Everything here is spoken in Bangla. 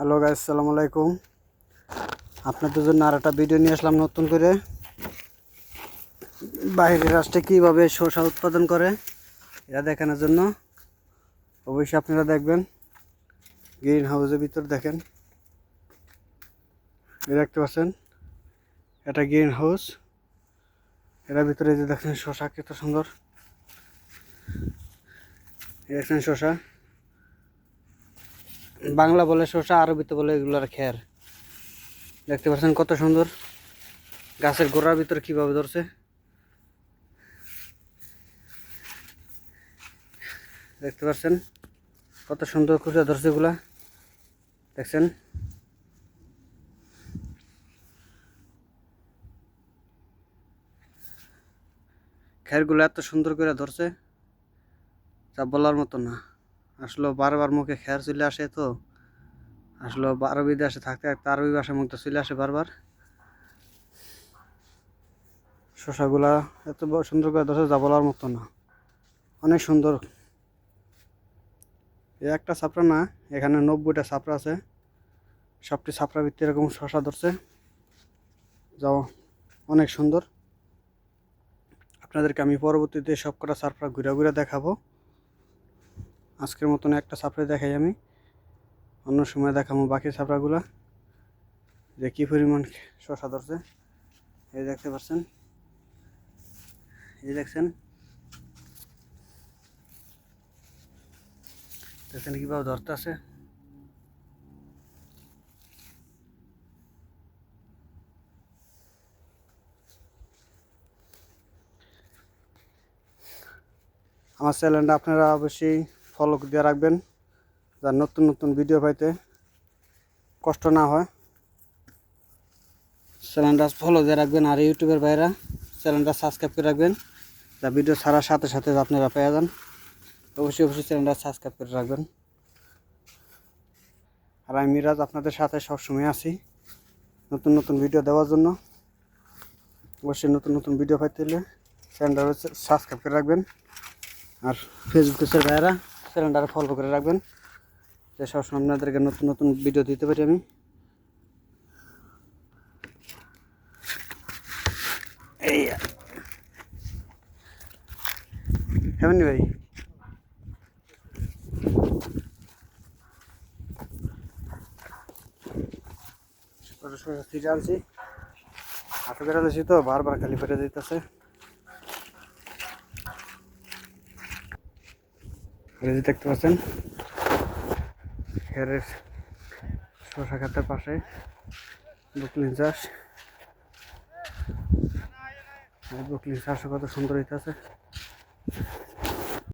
হ্যালো গাইস, আসসালামু আলাইকুম। আপনাদের জন্য আর একটা ভিডিও নিয়ে আসলাম নতুন করে। বাইরের রাষ্ট্রে কীভাবে শসা উৎপাদন করে এটা দেখানোর জন্য। অবশ্যই আপনারা দেখবেন। গ্রিন হাউসের ভিতর দেখেন, দেখতে পাচ্ছেন এটা গ্রিন হাউস। এটার ভিতরে যে দেখেন শসা কত সুন্দর, দেখছেন শসা। বাংলা বলে শসা, আরবিতে বলে এগুলার খের। দেখতে পাচ্ছেন কত সুন্দর গাছের গোড়ার ভিতরে কীভাবে ধরছে। দেখতে পাচ্ছেন কত সুন্দর করে ধরছে এগুলা, দেখছেন। খেরগুলো এত সুন্দর করে ধরছে যা বলার মতো না। আসলে বারবার মুখে খের চলে আসে, তো আসলে আরবি দেশে থাকতে থাকতে আরবি ভাষার মুখটা চলে আসে বারবার। শসাগুলা এত সুন্দর করে ধরছে যা বলার মতো না, অনেক সুন্দর। এই একটা ছাপড়া না, এখানে 90টা ছাপড়া আছে। সবটি ছাপড়ার ভিতরে এরকম শসা ধরছে, যাও অনেক সুন্দর। আপনাদেরকে আমি পরবর্তীতে সবকটা ছাপড়া ঘুরে ঘুরে দেখাবো। আজকের মতন একটা ছাপড়া দেখাই আমি, অন্য সময় দেখাবো বাকি ছাপড়াগুলা যে কী পরিমাণ শসা ধরছে। এই দেখতে পাচ্ছেন, এই দেখছেন দেখছেন কীভাবে ধরতে আছে। আমার চ্যানেলটা আপনারা অবশ্যই ফলো দিয়ে রাখবেন, যার নতুন নতুন ভিডিও পাইতে কষ্ট না হয়। চ্যানেলটা ফলো দিয়ে রাখবেন, আর ইউটিউবের বাইরা চ্যানেলটা সাবস্ক্রাইব করে রাখবেন, যা ভিডিও ছাড়ার সাথে সাথে আপনারা পেয়ে যান। অবশ্যই অবশ্যই চ্যানেলটা সাবস্ক্রাইব করে রাখবেন। আর আমি মিরাজ আপনাদের সাথে সবসময় আছি নতুন নতুন ভিডিও দেওয়ার জন্য। অবশ্যই নতুন নতুন ভিডিও পাইতে হলে চ্যানেলটা সাবস্ক্রাইব করে রাখবেন, আর ফেসবুকের ভাইয়েরা চ্যানেলটা ফলো করে রাখবেন, যে সবসময় আপনাদেরকে নতুন নতুন ভিডিও দিতে পারি আমি। এই হেমনি ভাই, ফিরে আনছি, হাতে বেড়া দিয়েছি তো বারবার খালি ফেটে দিতেছে। দেখতে পাচ্ছেন খেরের শসা খাতের পাশে বকলিন চাষ। বকলিন চাষও কত সুন্দর হইতেছে।